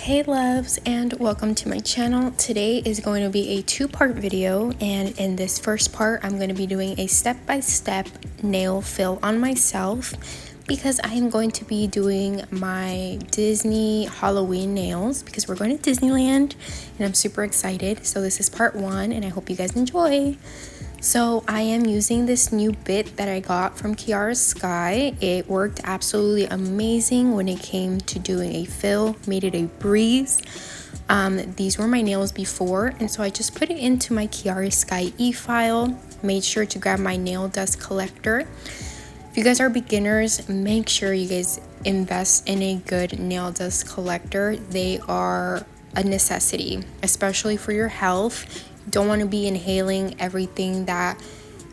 Hey loves, and welcome to my channel. Today is going to be a two-part video, and in this first part I'm going to be doing a step-by-step nail fill on myself because I am going to be doing my Disney Halloween nails because we're going to Disneyland and I'm super excited. So this is part one and I hope you guys enjoy. So I am using this new bit that I got from 𝘈𝘬𝘀𝘈𝘬𝘀. It worked absolutely amazing when it came to doing a fill, made it a breeze. These were my nails before, and so I just put it into my 𝘈𝘬𝘀𝘈𝘬 file, made sure to grab my nail dust collector. If you guys are beginners, make sure you guys invest in a good nail dust collector. They are a necessity, especially for your health. Don't want to be inhaling everything that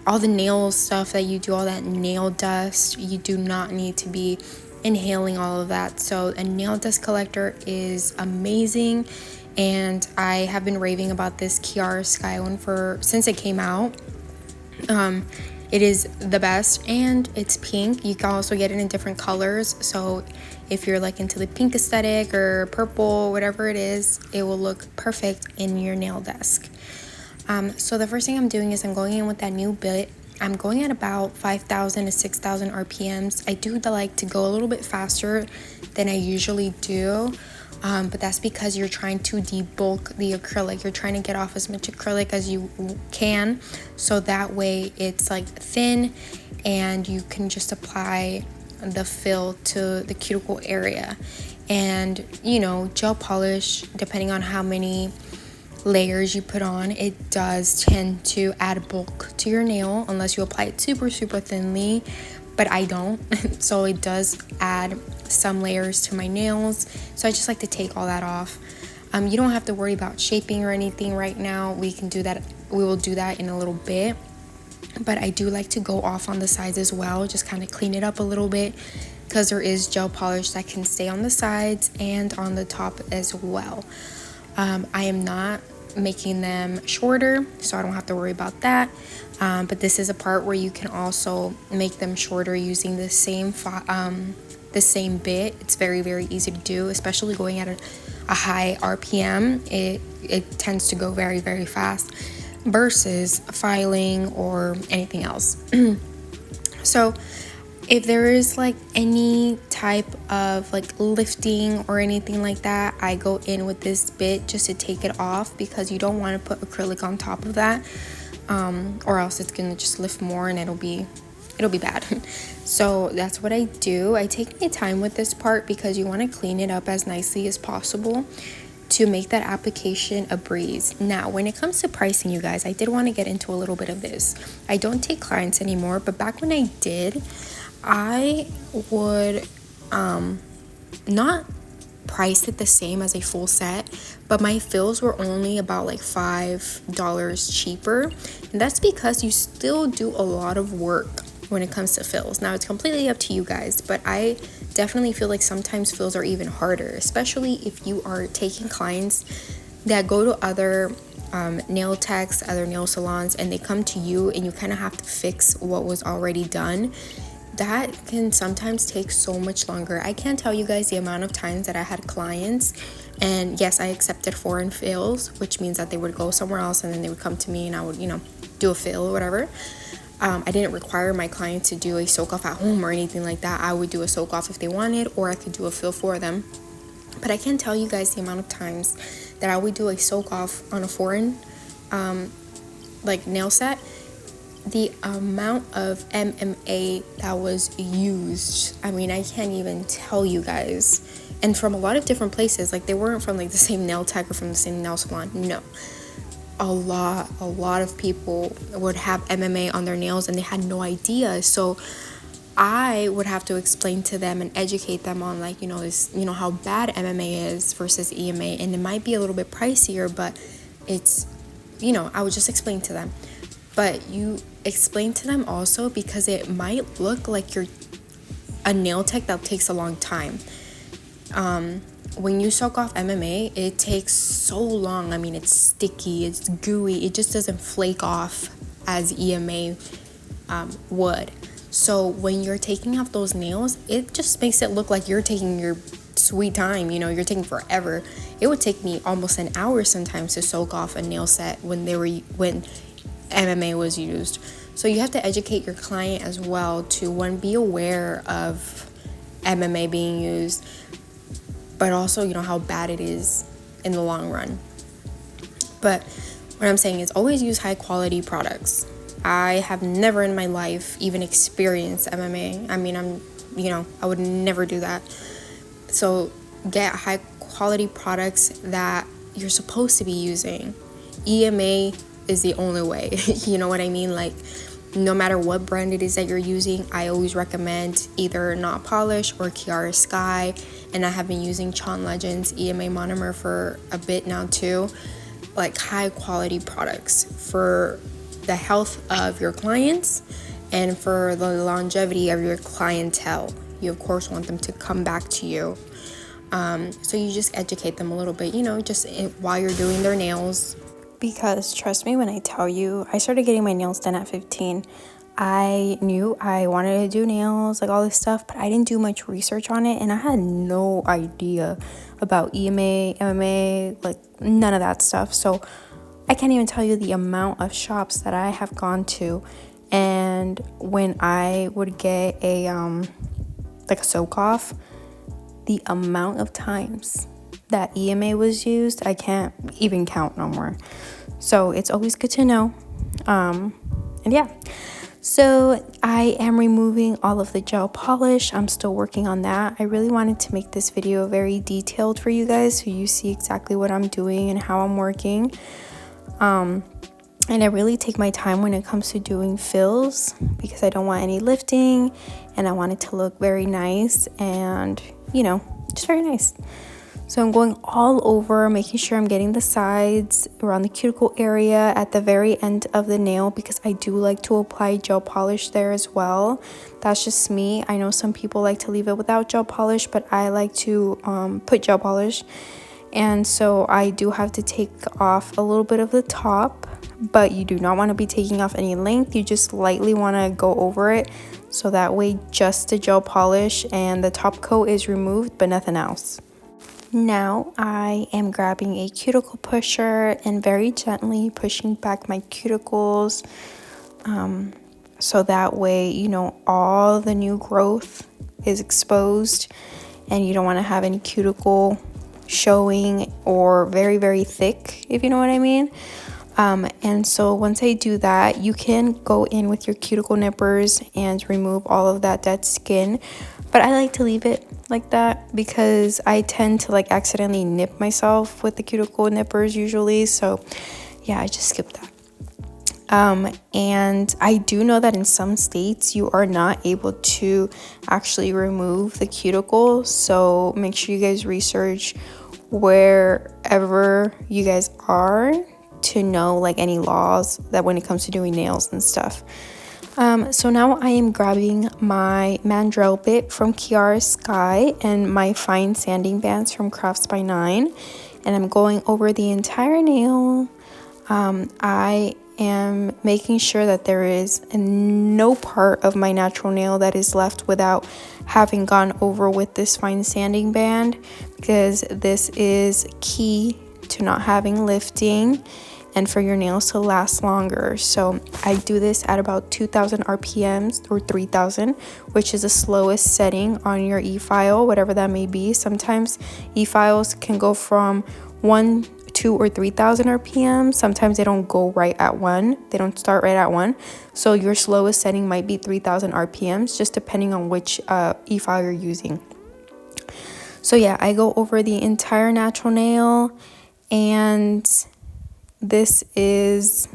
all the nail stuff that you do, all that nail dust. You do not need to be inhaling all of that. So a nail dust collector is amazing, and I have been raving about this 𝘈𝘬𝘀𝘈𝘬 one since it came out. It is the best, and it's pink. You can also get it in different colors, so if you're like into the pink aesthetic or purple, whatever it is, it will look perfect in your nail desk. So the first thing I'm doing is I'm going in with that new bit. I'm going at about 5,000 to 6,000 RPMs. I do like to go a little bit faster than I usually do, but that's because you're trying to debulk the acrylic. You're trying to get off as much acrylic as you can, so that way it's like thin and you can just apply the fill to the cuticle area. And you know, gel polish, depending on how many layers you put on, it does tend to add bulk to your nail unless you apply it super thinly, but I don't. So it does add some layers to my nails, so I just like to take all that off. You don't have to worry about shaping or anything right now. We can do that, we will do that in a little bit, but I do like to go off on the sides as well, just kind of clean it up a little bit, because there is gel polish that can stay on the sides and on the top as well. I am not making them shorter, so I don't have to worry about that, but this is a part where you can also make them shorter using the same bit. It's very easy to do, especially going at a high RPM. It tends to go very fast versus filing or anything else. So if there is like any type of like lifting or anything like that, I go in with this bit just to take it off, because you don't want to put acrylic on top of that, or else it's gonna just lift more and it'll be bad. So that's what I do. I take my time with this part because you want to clean it up as nicely as possible to make that application a breeze. Now, when it comes to pricing, you guys, I did want to get into a little bit of this. I don't take clients anymore, but back when I did, I would not price it the same as a full set, but my fills were only about like $5 cheaper, and that's because you still do a lot of work when it comes to fills. Now, it's completely up to you guys, but I definitely feel like sometimes fills are even harder, especially if you are taking clients that go to other nail techs, other nail salons, and they come to you and you kind of have to fix what was already done. That can sometimes take so much longer. I can't tell you guys the amount of times that I had clients, and yes, I accepted foreign fills, which means that they would go somewhere else and then they would come to me and I would, you know, do a fill or whatever. I didn't require my client to do a soak off at home or anything like that. I would do a soak off if they wanted, or I could do a fill for them. But I can't tell you guys the amount of times that I would do a soak off on a foreign like nail set. The amount of MMA that was used, I mean, I can't even tell you guys. And from a lot of different places, like they weren't from like the same nail tech or from the same nail salon. No, a lot of people would have MMA on their nails and they had no idea. So I would have to explain to them and educate them on, like, you know, this, you know, how bad MMA is versus EMA, and it might be a little bit pricier, but it's, you know, I would just explain to them. But you explain to them also because it might look like you're a nail tech that takes a long time. When you soak off MMA, it takes so long. I mean, it's sticky, it's gooey, it just doesn't flake off as EMA would. So when you're taking off those nails, it just makes it look like you're taking your sweet time, you know, you're taking forever. It would take me almost an hour sometimes to soak off a nail set when MMA was used. So you have to educate your client as well to, one, be aware of MMA being used, but also, you know, how bad it is in the long run. But what I'm saying is always use high quality products. I have never in my life even experienced MMA. I mean, I would never do that. So get high quality products that you're supposed to be using. EMA is the only way. You know what I mean? Like, no matter what brand it is that you're using, I always recommend either Not Polish or Chiara Sky. And I have been using Chen Legends EMA monomer for a bit now too. Like, high quality products for the health of your clients and for the longevity of your clientele. You of course want them to come back to you. So you just educate them a little bit, you know, just while you're doing their nails. Because trust me when I tell you, I started getting my nails done at 15. I knew I wanted to do nails, like all this stuff, but I didn't do much research on it, and I had no idea about EMA, MMA, like none of that stuff. So I can't even tell you the amount of shops that I have gone to, and when I would get a like a soak off, the amount of times that EMA was used, I can't even count no more. So it's always good to know. And yeah, so I am removing all of the gel polish. I'm still working on that. I really wanted to make this video very detailed for you guys so you see exactly what I'm doing and how I'm working. And I really take my time when it comes to doing fills because I don't want any lifting and I want it to look very nice and, you know, just very nice. So I'm going all over, making sure I'm getting the sides, around the cuticle area, at the very end of the nail, because I do like to apply gel polish there as well. That's just me. I know some people like to leave it without gel polish, but I like to put gel polish. And so I do have to take off a little bit of the top, but you do not want to be taking off any length. You just lightly want to go over it, so that way just the gel polish and the top coat is removed, but nothing else. Now I am grabbing a cuticle pusher and very gently pushing back my cuticles, so that way, you know, all the new growth is exposed and you don't want to have any cuticle showing or very, very thick, if you know what I mean. And so once I do that, you can go in with your cuticle nippers and remove all of that dead skin, but I like to leave it like that because I tend to like accidentally nip myself with the cuticle nippers usually. So yeah, I just skip that. And I do know that in some states you are not able to actually remove the cuticle, so make sure you guys research wherever you guys are to know like any laws that when it comes to doing nails and stuff. So now I am grabbing my mandrel bit from Chiara Sky and my fine sanding bands from Crafts by 9, and I'm going over the entire nail. I am making sure that there is no part of my natural nail that is left without having gone over with this fine sanding band, because this is key to not having lifting and for your nails to last longer. So I do this at about 2,000 RPMs or 3,000, which is the slowest setting on your e-file, whatever that may be. Sometimes e-files can go from 1, 2, or 3,000 RPM. Sometimes they don't go right at 1. They don't start right at 1. So your slowest setting might be 3,000 RPMs, just depending on which e-file you're using. So yeah, I go over the entire natural nail, and this is,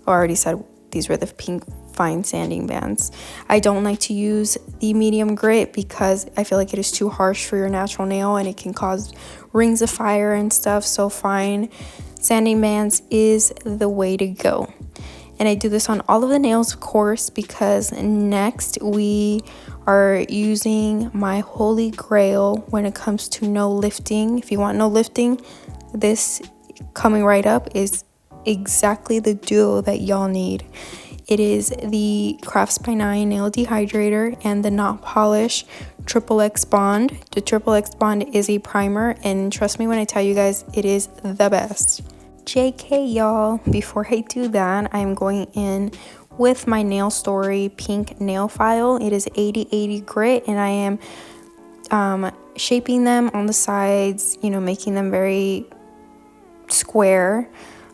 I already said these were the pink fine sanding bands. I don't like to use the medium grit because I feel like it is too harsh for your natural nail and it can cause rings of fire and stuff. So fine sanding bands is the way to go. And I do this on all of the nails, of course, because next we are using my holy grail when it comes to no lifting. If you want no lifting, this coming right up is exactly the duo that y'all need. It is the Crafts by 9 Nail Dehydrator and the Not Polish 𝑥𝑥 Bond. The 𝑥𝑥 Bond is a primer, and trust me when I tell you guys, it is the best. JK, y'all. Before I do that, I'm going in with my Nail Story pink nail file. It is 80/80 grit, and I am shaping them on the sides, you know, making them very square,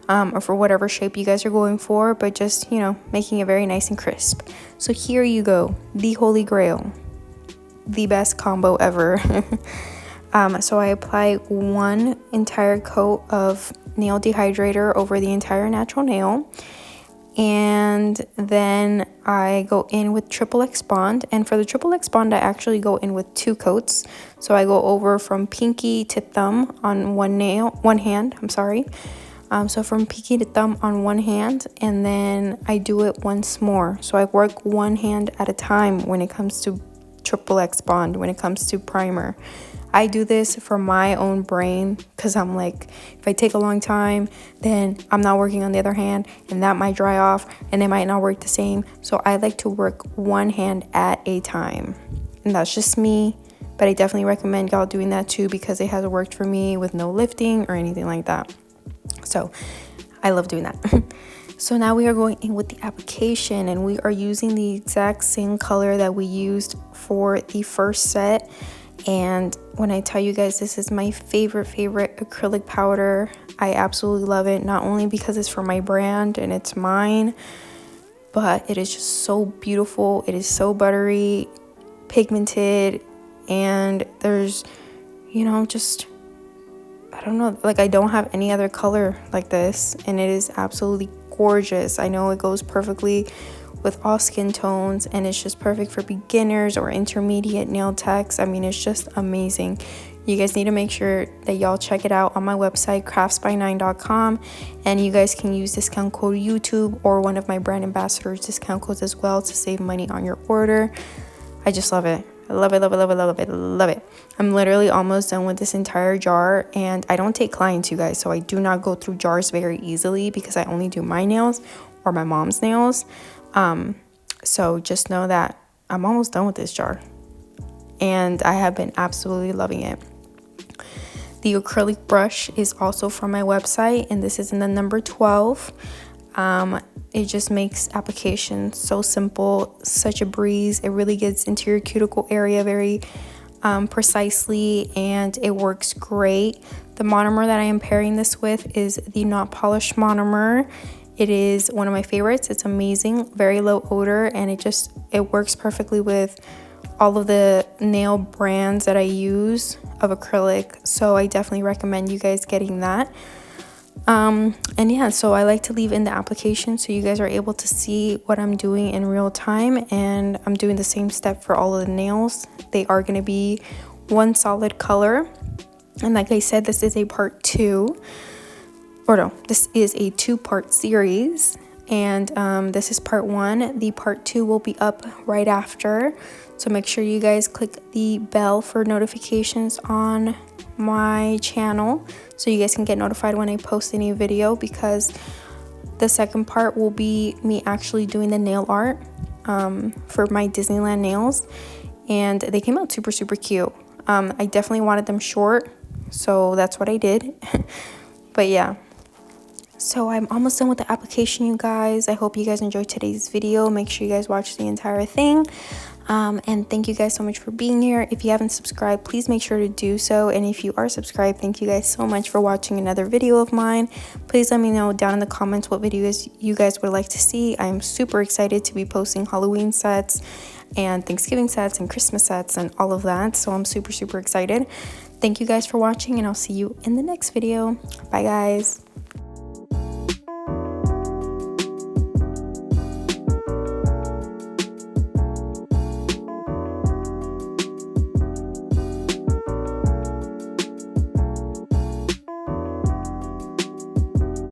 or for whatever shape you guys are going for, but just, you know, making it very nice and crisp. So here you go, the Holy Grail, the best combo ever. So I apply one entire coat of nail dehydrator over the entire natural nail, and then I go in with 𝑥𝑥 Bond. And for the 𝑥𝑥 Bond, I actually go in with 2 coats. So I go over from pinky to thumb on one hand, so from pinky to thumb on one hand, and then I do it once more. So I work one hand at a time when it comes to 𝑥𝑥 Bond, when it comes to primer. I do this for my own brain because I'm like, if I take a long time, then I'm not working on the other hand, and that might dry off and it might not work the same. So I like to work one hand at a time, and that's just me, but I definitely recommend y'all doing that too because it has worked for me with no lifting or anything like that. So I love doing that. So now we are going in with the application, and we are using the exact same color that we used for the first set. And when I tell you guys, this is my favorite acrylic powder. I absolutely love it, not only because it's from my brand and it's mine, but it is just so beautiful. It is so buttery, pigmented, and there's, you know, just, I don't know, like I don't have any other color like this, and it is absolutely gorgeous. I know it goes perfectly with all skin tones, and it's just perfect for beginners or intermediate nail techs. I mean, it's just amazing. You guys need to make sure that y'all check it out on my website, craftsby9.com, and you guys can use discount code YouTube or one of my brand ambassadors discount codes as well to save money on your order. I just love it. I love it, love it, love it, love it, love it. I'm literally almost done with this entire jar, and I don't take clients, you guys, so I do not go through jars very easily because I only do my nails or my mom's nails. So just know that I'm almost done with this jar, and I have been absolutely loving it. The acrylic brush is also from my website, and this is in the number 12. It just makes application so simple, such a breeze. It really gets into your cuticle area very precisely, and it works great. The monomer that I am pairing this with is the Not Polish monomer. It is one of my favorites. It's amazing, very low odor, and it works perfectly with all of the nail brands that I use of acrylic. So I definitely recommend you guys getting that. And yeah, so I like to leave in the application so you guys are able to see what I'm doing in real time, and I'm doing the same step for all of the nails. They are going to be one solid color, and like I said, this is a part 2. Or no, this is a 2-part series, and this is part 1. The part 2 will be up right after, so make sure you guys click the bell for notifications on my channel so you guys can get notified when I post a new video, because the second part will be me actually doing the nail art for my Disneyland nails, and they came out super cute. I definitely wanted them short, so that's what I did. But yeah, so I'm almost done with the application, you guys. I hope you guys enjoyed today's video. Make sure you guys watch the entire thing. And thank you guys so much for being here. If you haven't subscribed, please make sure to do so. And if you are subscribed, thank you guys so much for watching another video of mine. Please let me know down in the comments what videos you guys would like to see. I'm super excited to be posting Halloween sets and Thanksgiving sets and Christmas sets and all of that. So I'm super excited. Thank you guys for watching, and I'll see you in the next video. Bye, guys.